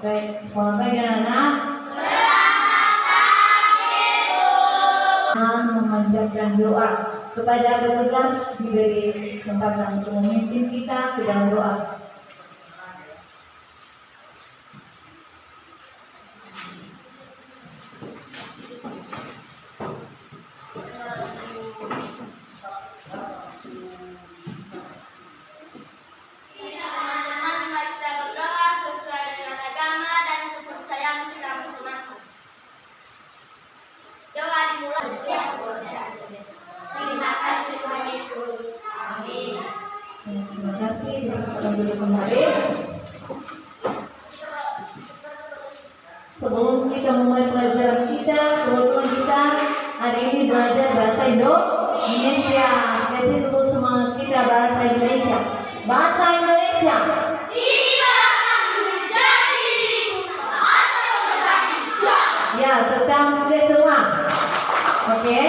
Baik, selamat pagi anak. Memanjatkan doa kepada petugas diberi kesempatan untuk memimpin kita ke dalam doa. Terima kasih, kita dulu kembali. Sebelum kita mulai pelajaran kita, kebetulan kita hari ini belajar bahasa Indonesia. Kasih dulu semangat kita bahasa Indonesia. Bahasa Indonesia. Ya, tetap kita semua. Oke.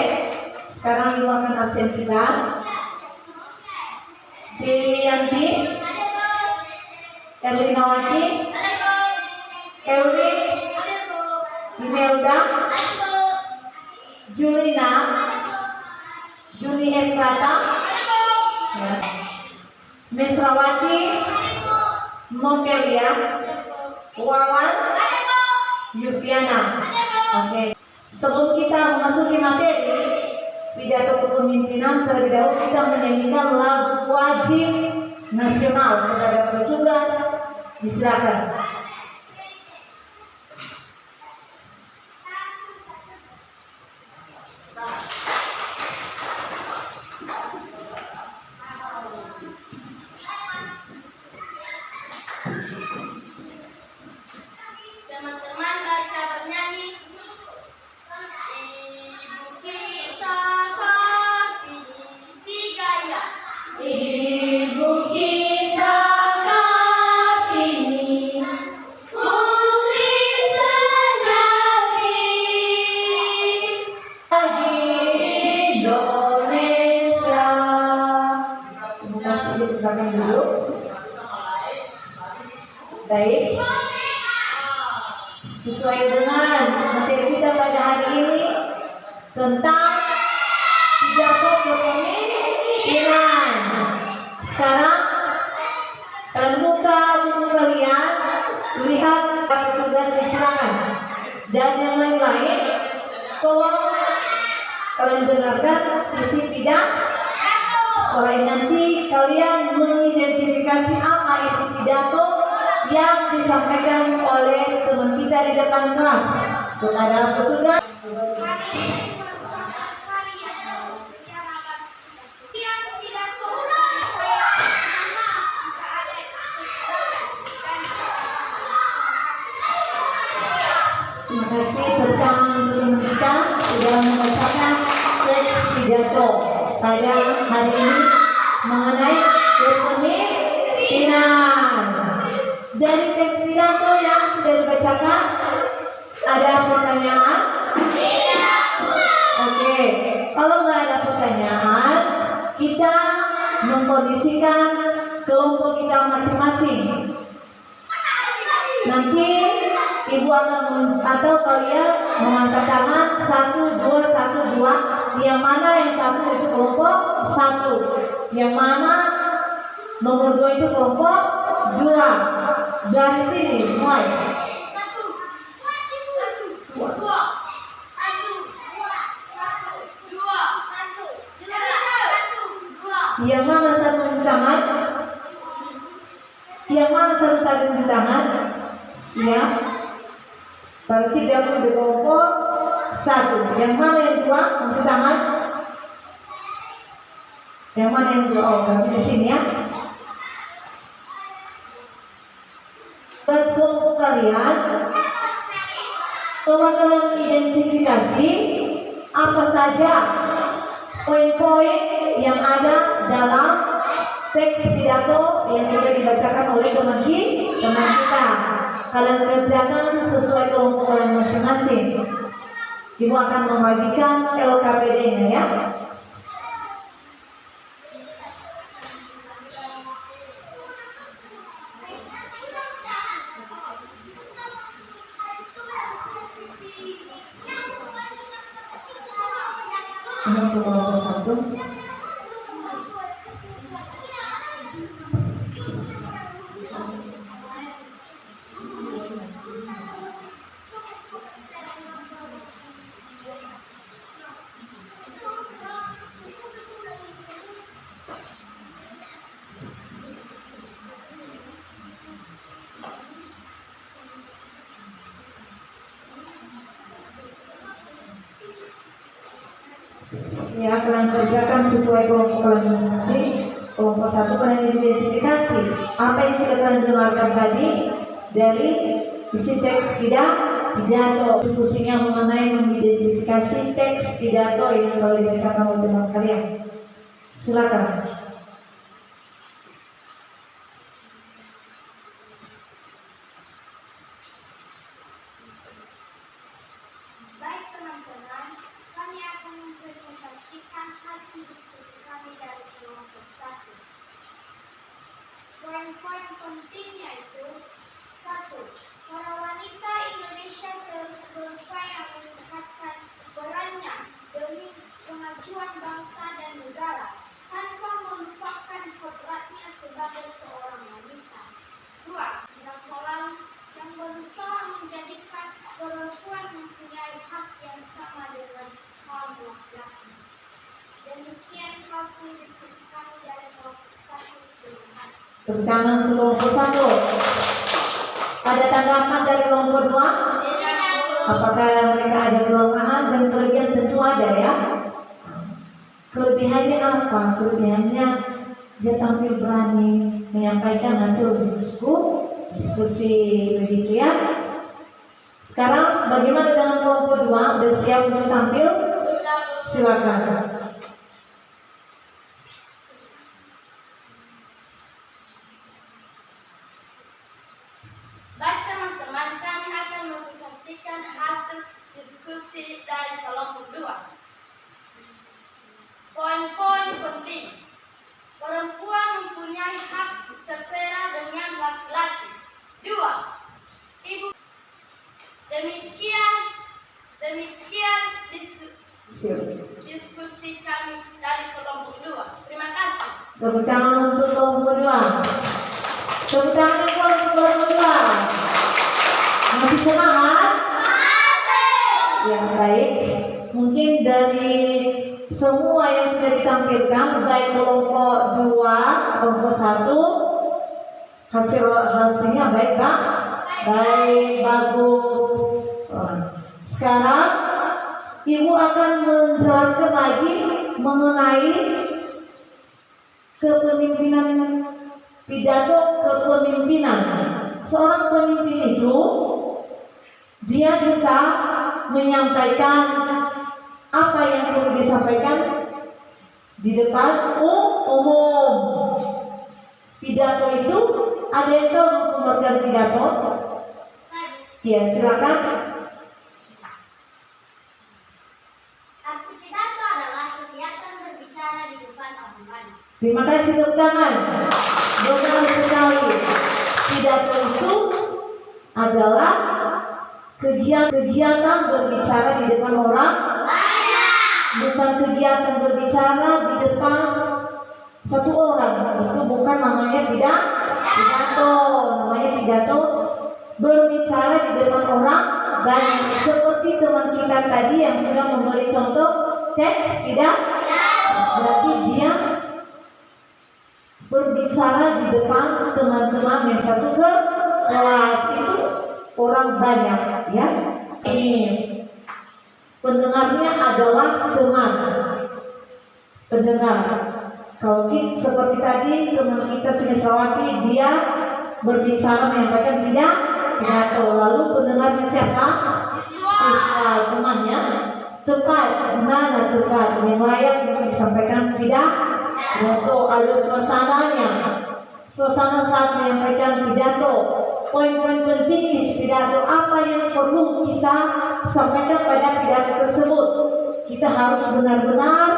Sekarang ibu akan absen kita. Lilianti, Erlinawati, Erwin, Imelda, Julina, Juli Efrata, Mesrawati, Nokelia, Wawan, Yufiana. Oke. Sebelum kita memasuki materi pidato kepemimpinan, terlebih dahulu kita menyanyikan lagu wajib nasional kepada petugas. Disilakan. Teman-teman, mari kita bernyanyi. Ibu kita Kartini, putri sejati Indonesia. Terima kasih, silakan dulu. Baik. Sesuai dengan materi kita pada hari ini tentang pidato kepemimpinan. Sekarang terbuka buku kalian, lihat petugas disilakan. Dan yang lain-lain, tolong kalian dengarkan isi pidato. Selain nanti kalian mengidentifikasi apa isi pidato yang disampaikan oleh teman kita di depan kelas kepada petugas. Terima kasih pertama untuk teman kita sudah membacakan teks pidato pada hari ini mengenai kepemimpinan. Dari teks pidato yang sudah dibacakan, ada pertanyaan? Oke, kalau nggak ada pertanyaan, kita mengkondisikan kelompok kita masing-masing. Nanti ibu akan atau kalian mengangkat tangan 1, 2, 1, 2. Yang mana yang satu itu kelompok 1, yang mana nomor 2 itu kelompok 2. Dari sini mulai. 1, 2, 1, 2, 1, 2, 1, 2. Yang mana satu di tangan? Yang mana satu tadi di tangan? Ya. Berarti dia di kelompok 1. Yang mana yang 2 di tangan? Yang mana yang 2? Oh, berarti di sini ya. Kelas kelompok kalian, coba kalian identifikasi apa saja poin-poin yang ada dalam teks pidato yang sudah dibacakan oleh teman kita. Kalian kerjakan sesuai kelompok kalian masing-masing. Ibu akan membagikan LKPD-nya ya. Untuk kelompok 1. Ya, kalian kerjakan sesuai kelompok kalian masing-masing. Kelompok 1 kalian identifikasi apa yang sudah kalian dengarkan tadi dari isi teks pidato. Diskusinya mengenai mengidentifikasi teks pidato yang telah dibacakan oleh teman kalian. Silakan. Baik teman-teman, kami akan mempresentasikan hasil diskusi kami dari kelompok 1. Poin-poin pentingnya itu: 1. Para wanita Indonesia terus berupaya meningkatkan perannya demi kemajuan bangsa dan negara tanpa melupakan kodratnya sebagai seorang wanita. 2. Masa lalu yang berusaha menjadikan perempuan mempunyai hak yang sama dengan kaum laki-laki. Demikian hasil diskusi kami dari kelompok 1. Terima kasih. Tepuk tangan untuk kelompok 1. Ada tanggapan dari kelompok 2? Apakah mereka ada kelemahan dan kelebihan? Tentu ada ya. Kelebihannya apa? Kelebihannya dia tampil berani menyampaikan hasil diskusi begitu ya. Sekarang bagaimana dengan kelompok 2? Sudah siap untuk tampil? Silakan. Baik teman-teman, kami akan mempresentasikan hasil diskusi dari kelompok 2. Poin-poin penting: perempuan mempunyai hak setara dengan laki-laki. 2. Ibu. Demikian diskusi kami dari kelompok 2. Terima kasih. Tepuk tangan untuk kelompok 2. Tepuk tangan untuk kelompok 2. Masih semangat? Ya, baik. Mungkin dari semua yang sudah ditampilkan, baik kelompok 2, kelompok 1, hasilnya baik Kak? Baik, bagus. Sekarang Ibu akan menjelaskan lagi mengenai kepemimpinan, pidato kepemimpinan. Seorang pemimpin itu dia bisa menyampaikan apa yang perlu disampaikan di depan umum. Pidato itu ada yang tahu pengertian pidato? Ya, silakan. Arti pidato adalah kegiatan berbicara di depan orang banyak. Terima kasih, tepuk tangan. Benar sekali. Pidato itu adalah kegiatan berbicara di depan orang banyak. Bukan kegiatan berbicara di depan satu orang. Itu bukan namanya pidato. Namanya pidato berbicara di depan orang banyak. Seperti teman kita tadi yang sudah memberi contoh teks pidato. Berarti dia berbicara di depan teman-teman yang satu kelas, itu orang banyak ya. Ini pendengarnya adalah teman pendengar. Kalau kita, seperti tadi teman kita Sinisrawati, dia berbicara menyampaikan pidato, lalu pendengarnya siapa? Siswa, temannya. Tepat, mana tepat yang layak untuk disampaikan pidato? Ada suasananya, suasana saat menyampaikan pidato. Poin-poin penting di pidato, apa yang perlu kita sampaikan pada pidato tersebut. Kita harus benar-benar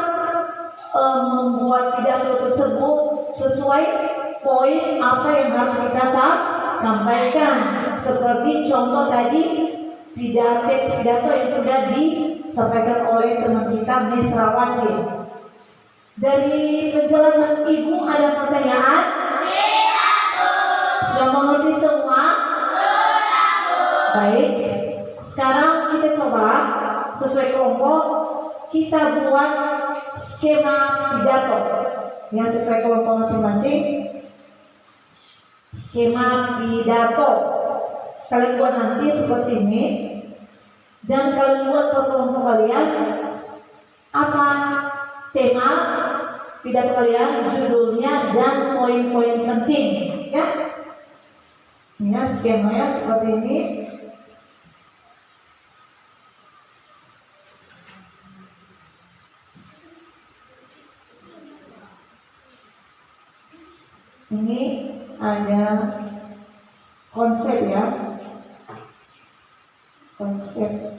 membuat pidato tersebut sesuai poin apa yang harus kita sampaikan. Seperti contoh tadi teks pidato yang sudah disampaikan oleh teman kita Misrawati. Dari penjelasan Ibu ada pertanyaan? Sudah mengerti semua? Baik. Sekarang kita coba sesuai kelompok kita buat skema pidato. Ya, sesuai kelompok masing-masing. Skema pidato. Kalian buat nanti seperti ini. Dan kalian buat per kelompok kalian apa tema pidato kalian, judulnya dan poin-poin penting, ya. Ya, skemanya seperti ini. Ini ada konsep, ya. Konsep.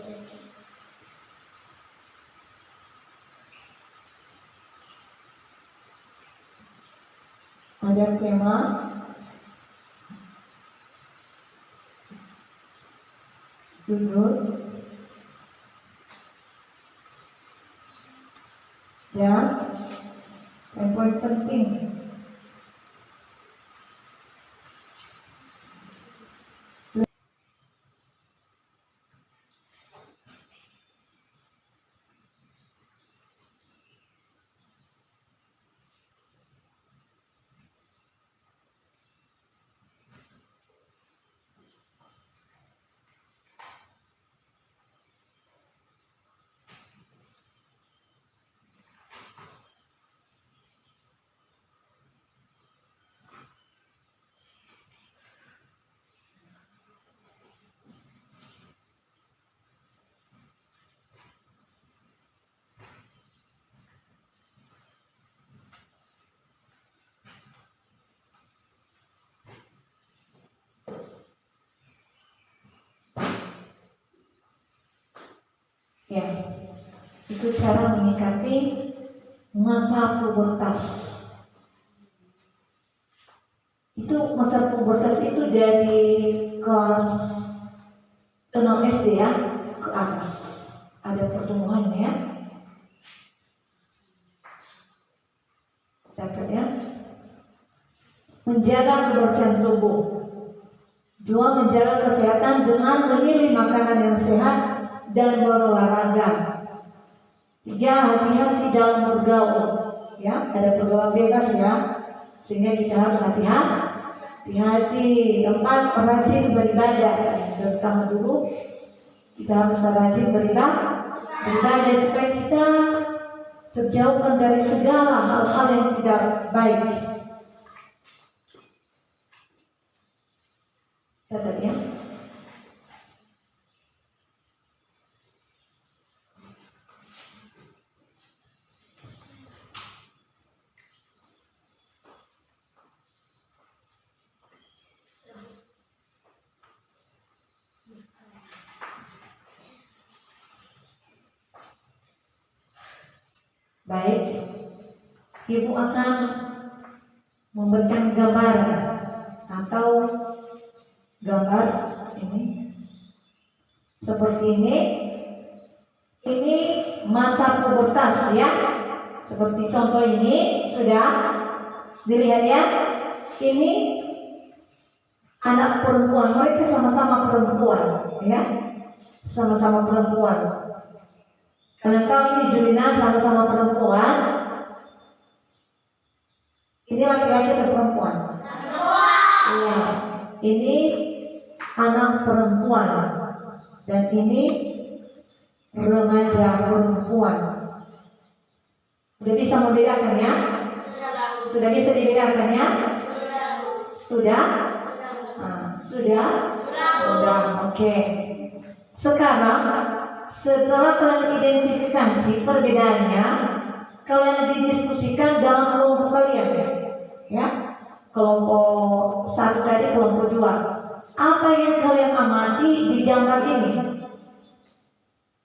Ada tema, judul, dan poin penting. Ya, itu cara menyikapi masa pubertas. Itu masa pubertas itu dari kelas 6 SD, ya, ke atas. Ada pertumbuhannya, ya. Catat, ya. Menjaga kebersihan tubuh. 2. Menjaga kesehatan dengan memilih makanan yang sehat dan berolahraga. 3. Hati-hati dalam bergaul, ya, ada pergaulan bebas, ya, sehingga kita harus hati-hati. 4. Rajin beribadah. Terutama dulu kita harus rajin beribadah supaya kita terjauhkan dari segala hal-hal yang tidak baik. Catat, ya. Baik, Ibu akan memberikan gambar atau gambar ini seperti ini. Ini masa pubertas, ya. Seperti contoh ini sudah dilihat, ya. Ini anak perempuan, mereka sama-sama perempuan, ya, sama-sama perempuan. Kalian tahu ini Julina sama-sama perempuan. Ini laki-laki atau perempuan? Iya. Ini anak perempuan dan ini remaja perempuan. Sudah bisa membedakan, ya? Sudah bisa dibedakan, ya? Sudah? Sudah. Oke. Sekarang setelah kalian identifikasi perbedaannya, kalian didiskusikan dalam kelompok kalian, ya. Kelompok 1 tadi, kelompok 2. Apa yang kalian amati di gambar ini?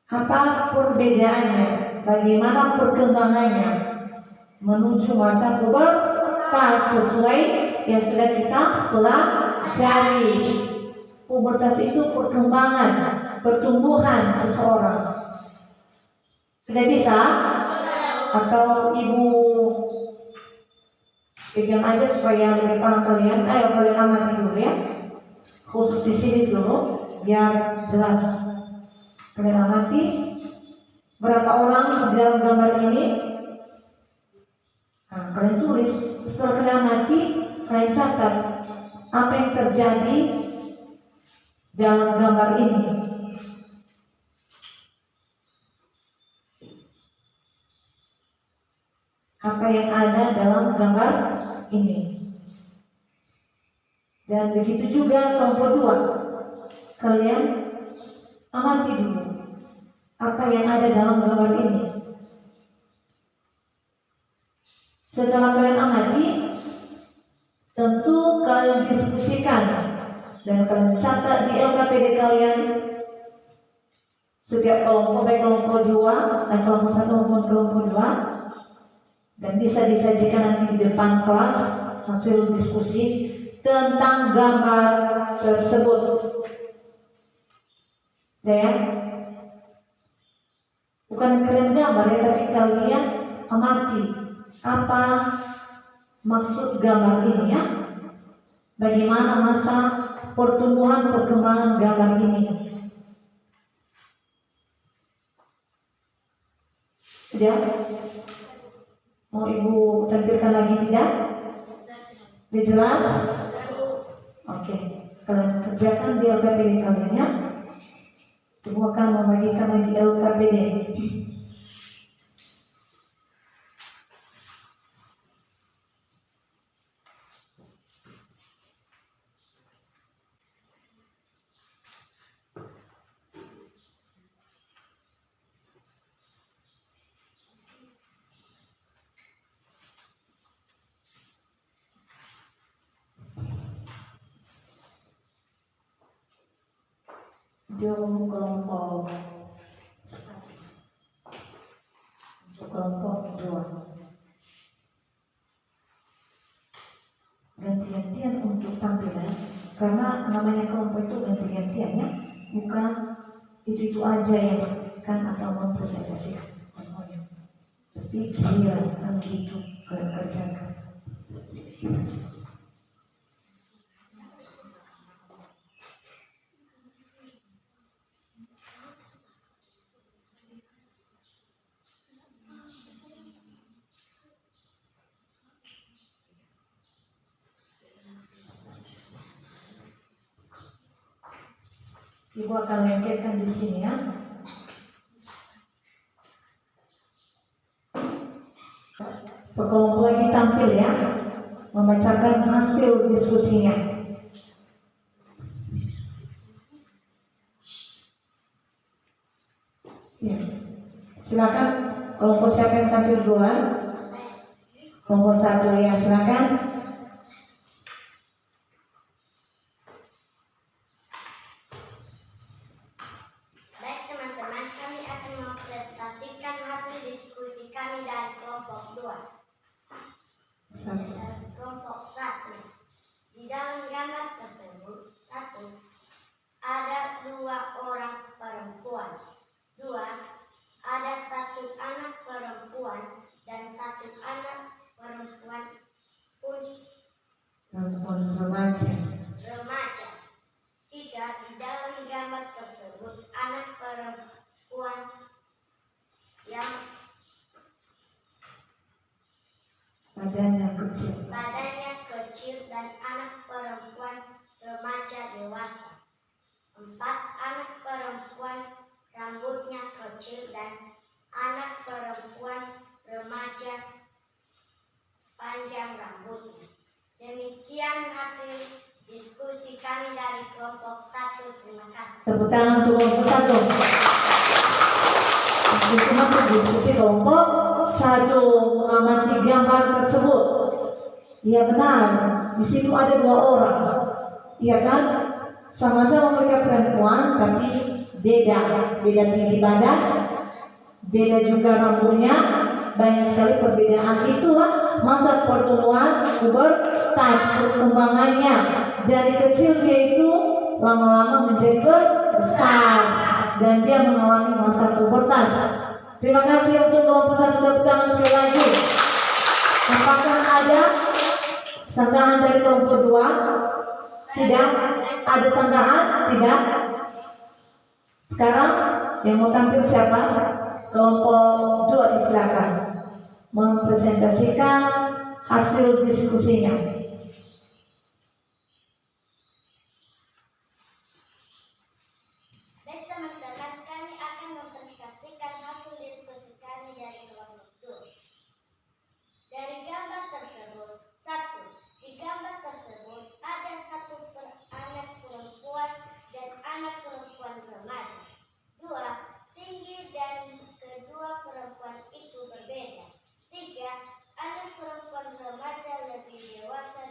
Apa perbedaannya? Bagaimana perkembangannya menuju masa pubertas sesuai yang sudah kita pelajari? Pubertas itu perkembangan, pertumbuhan seseorang. Sudah bisa? Atau ibu pegang aja supaya lebih paham kalian. Ayo kalian amati dulu ya. Khusus di sini dulu biar jelas. Kalian amati berapa orang di dalam gambar ini. Nah, kalian tulis. Setelah kalian amati, kalian catat apa yang terjadi dalam gambar ini. Apa yang ada dalam gambar ini. Dan begitu juga kelompok 2. Kalian amati dulu apa yang ada dalam gambar ini. Setelah kalian amati, tentu kalian diskusikan dan kalian catat di LKPD kalian. Setiap kelompok, baik kelompok 2 dan kelompok 1 maupun kelompok 2, dan bisa disajikan nanti di depan kelas hasil diskusi tentang gambar tersebut. Ya, bukan kalian gambar ya, tapi kalian amati apa maksud gambar ini ya. Bagaimana masa pertumbuhan perkembangan gambar ini. Sudah? Mau ibu tampilkan lagi tidak? Sudah jelas? Oke, kalian kerjakan di LKPD kalian ya. Ibu akan membagikan lagi LKPD. Kelompok 1 untuk kelompok 2 ganti-gantian untuk tampilan, karena namanya kelompok itu ganti-gantian ya, bukan itu aja yang kan atau mempresentasikan semuanya, tapi giliran kan gitu kalian kerjakan. Ibu akan lengketkan di sini ya. Kelompok lagi tampil ya, membacakan hasil diskusinya. Ya. Silakan kelompok siapa yang tampil duluan? Kelompok 1 ya, silakan. Kelompok 1. Di dalam gambar tersebut, 1. Ada 2 orang perempuan. 2. Ada 1 anak perempuan dan 1 anak perempuan remaja. 3. Di dalam gambar tersebut, anak perempuan yang badannya kecil dan anak perempuan remaja dewasa. 4. Anak perempuan rambutnya kecil dan anak perempuan remaja panjang rambutnya. Demikian hasil diskusi kami dari kelompok 1. Terima kasih. Tepuk tangan untuk kelompok 1. Diskusi kelompok 1 mengamati gambar tersebut. Ya benar, di situ ada 2 orang. Iya kan? Sama-sama mereka perempuan, tapi beda tinggi badan, beda juga rambutnya, banyak sekali perbedaan. Itulah masa pertumbuhan pubertas, perkembangannya. Dari kecil dia itu lama-lama menjadi besar dan dia mengalami masa pubertas. Terima kasih untuk kelompok 1 tepuk tangan sekali lagi. Apakah ada sanggahan dari kelompok 2? Tidak. Ada sanggahan? Tidak. Sekarang yang mau tampil siapa? Kelompok 2 disilakan mempresentasikan hasil diskusinya. Baik teman-teman, kami akan mempresentasikan hasil diskusi kami dari kelompok 2. Dari gambar tersebut, 1. Di gambar tersebut ada anak perempuan dan anak perempuan remaja. 2. Tinggi dan kedua perempuan itu berbeda. 3. Anak perempuan remaja lebih dewasa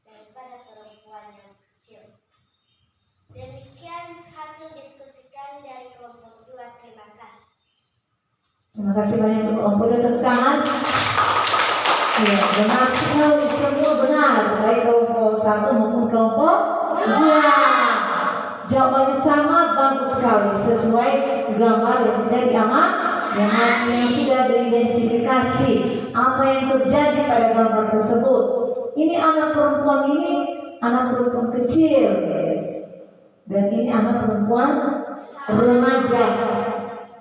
daripada perempuan yang kecil. Demikian hasil diskusi kami dari kelompok 2. Terima kasih. Terima kasih banyak untuk kelompok 2, tepuk tangan. Ya, benar sekali, semua benar, baik kelompok 1 maupun kelompok 2. Jawabannya sangat bagus sekali, sesuai gambar yang sudah yang sudah diidentifikasi apa yang terjadi pada gambar tersebut. Ini anak perempuan kecil, dan ini anak perempuan remaja.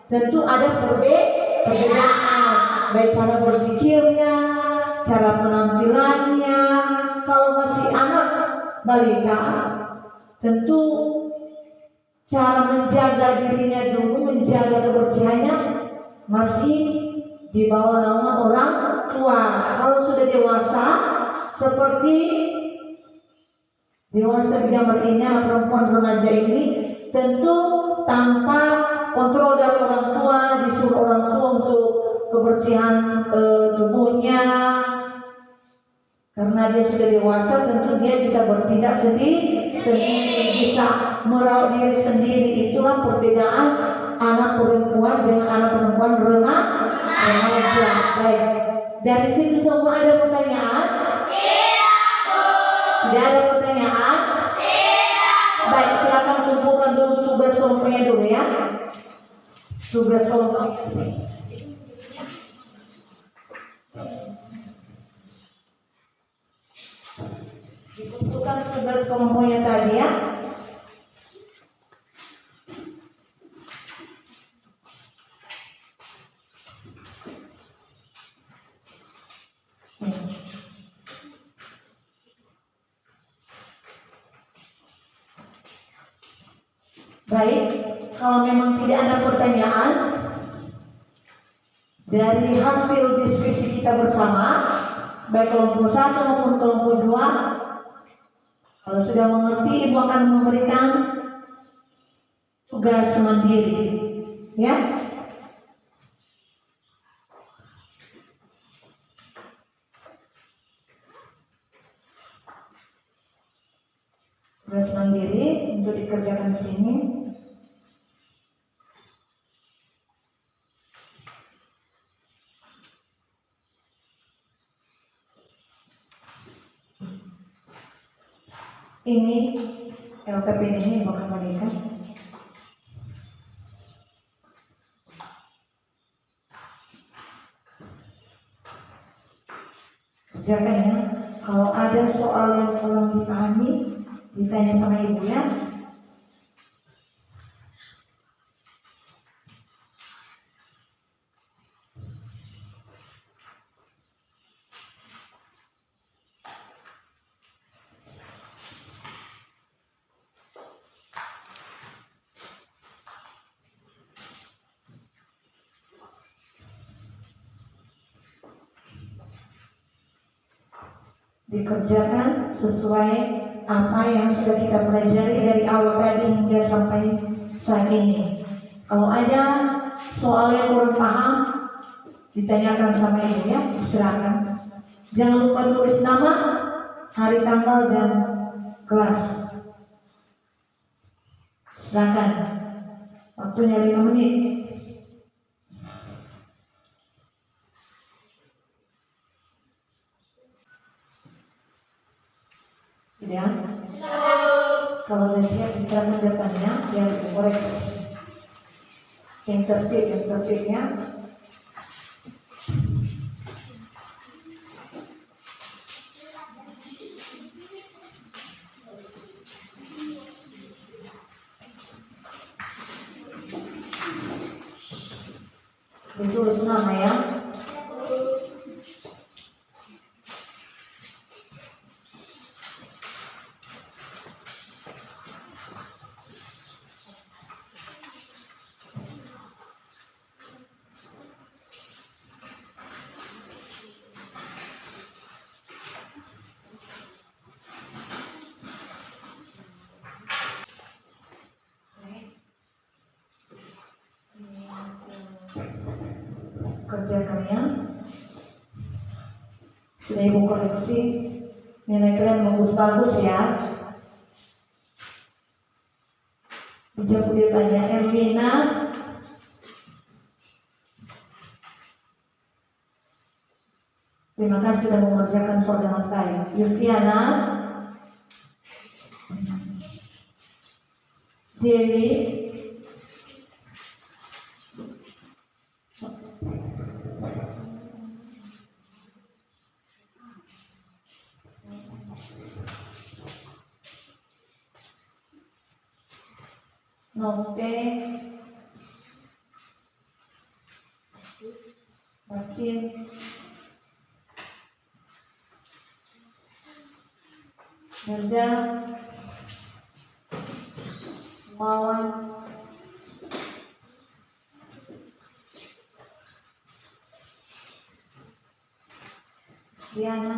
Tentu ada perbedaan, baik cara berpikirnya, cara penampilannya. Kalau masih anak balita, tentu cara menjaga dirinya dulu, menjaga kebersihannya masih di bawah naungan orang tua. Kalau sudah dewasa, seperti dewasa di gambar ini, anak perempuan remaja ini, tentu tanpa kontrol dari orang tua, disuruh orang tua untuk kebersihan tubuhnya. Karena dia sudah dewasa, tentu dia bisa bertindak sendiri, bisa merawat diri sendiri. Itulah perbedaan anak perempuan dengan anak perempuan remaja. Baik, dari situ semua ada pertanyaan? Tidak ada pertanyaan? Baik, silakan kumpulkan dulu tugas kelompoknya dulu ya. Tugas kelompok. Dikumpulkan tugas kelompoknya tadi ya. Baik, kalau memang tidak ada pertanyaan dari hasil diskusi kita bersama, baik kelompok 1 maupun kelompok 2, kalau sudah mengerti, Ibu akan memberikan tugas mandiri, ya. Tugas mandiri untuk dikerjakan di sini. Ini LKP ini mau kembalikan. Kerjakan ya. Kalau ada soal yang kurang dipahami, ditanya sama ibu ya. Dikerjakan sesuai apa yang sudah kita pelajari dari awal tadi hingga sampai saat ini. Kalau ada soal yang kurang paham, ditanyakan sama ibu ya, silakan. Jangan lupa tulis nama, hari, tanggal, dan kelas. Silakan. Waktunya 5 menit. Ya. Kalau sudah siap, diserahkan depannya yang dikoreksi. Yang tertibnya. Ditulis nama ya. Kerja kalian sudah ibu koreksi, nilai kalian bagus-bagus ya. Dijawab dia tanya, Erlina terima kasih sudah mengerjakan soal dengan baik. Yufiana, Dewi, Note, Martin, Merda, Mawan, Diana,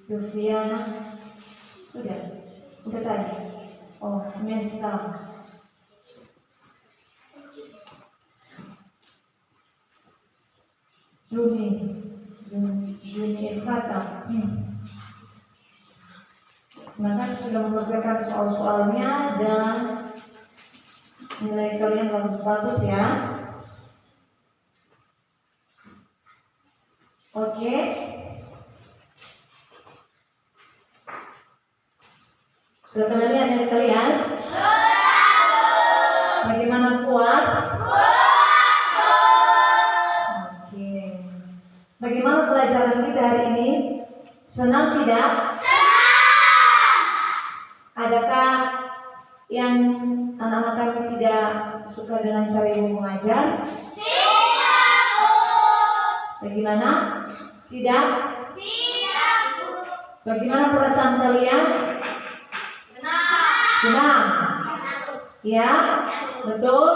Yufiana, sudah tadi. Oh, semesta. Juni Efrata. Terima kasih sudah mengerjakan soal-soalnya dan nilai kalian bagus-bagus ya. Oke. Sudah kalian lihat nilai kalian? Bagaimana, puas? Oke. Bagaimana pelajaran kita hari ini? Senang tidak? Adakah yang anak-anak kami tidak suka dengan cara ibu mengajar? Bagaimana? Tidak? Bagaimana perasaan kalian? Senang? Ya? Betul?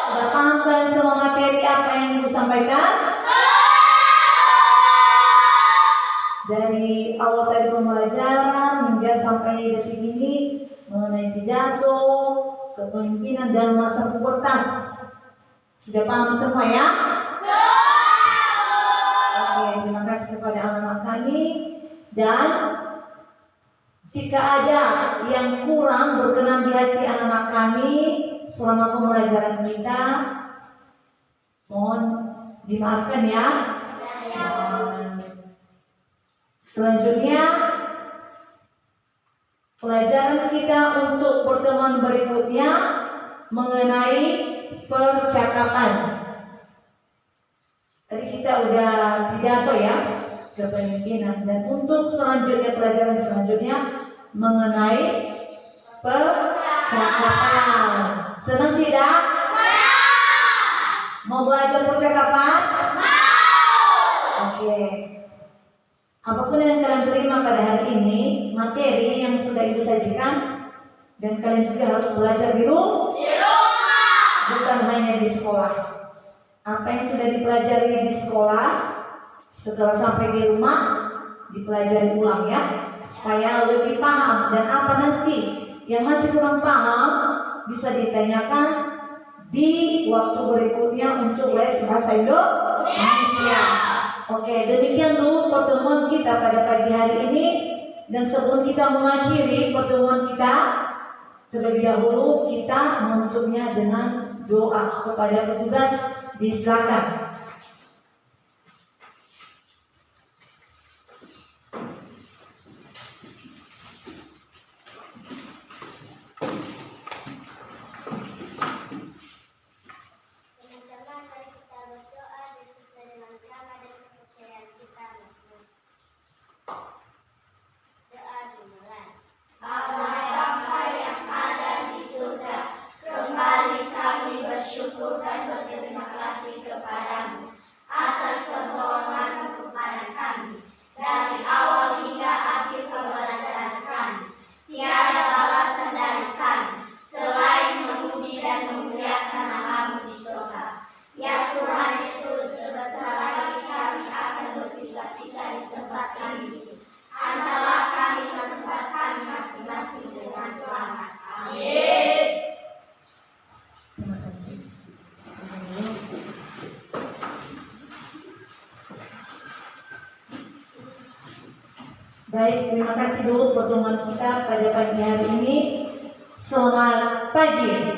Sudah paham kalian semua materi apa yang ibu sampaikan? Dari awal tadi pembelajaran hingga sampai detik ini mengenai pidato, kepemimpinan dan masa pubertas. Sudah paham semua ya? Oke, terima kasih kepada anak-anak kami. Dan jika ada yang kurang berkenan di hati anak-anak kami selama pembelajaran kita, mohon dimaafkan ya. Selanjutnya, pelajaran kita untuk pertemuan berikutnya mengenai percakapan. Tadi kita udah pidato ya, kepemimpinan, dan untuk selanjutnya pelajaran selanjutnya mengenai percakapan. Senang tidak? Mau belajar percakapan? Oke. Apapun yang kalian terima pada hari ini, materi yang sudah ibu sajikan, dan kalian juga harus belajar di rumah, bukan hanya di sekolah. Apa yang sudah dipelajari di sekolah, setelah sampai di rumah, dipelajari ulang ya, supaya lebih paham. Dan apa nanti yang masih kurang paham, bisa ditanyakan di waktu berikutnya untuk les bahasa Indonesia. Oke, demikian dulu pertemuan kita pada pagi hari ini. Dan sebelum kita mengakhiri pertemuan kita, terlebih dahulu kita menutupnya dengan doa kepada petugas. Disilakan. berterima kasih kepadamu atas pertolonganmu kepada kami dari awal hingga akhir pembelajaran kami. Tiada balasan dari kami selain memuji dan memuliakan namamu di surga. Ya Tuhan Yesus, sebentar lagi kami akan berpisah-pisah di tempat ini. Antarlah kami ke tempat kami masing-masing dengan selamat. Amin. Terima kasih. Baik, terima kasih dulu pertemuan kita pada pagi hari ini. Selamat pagi.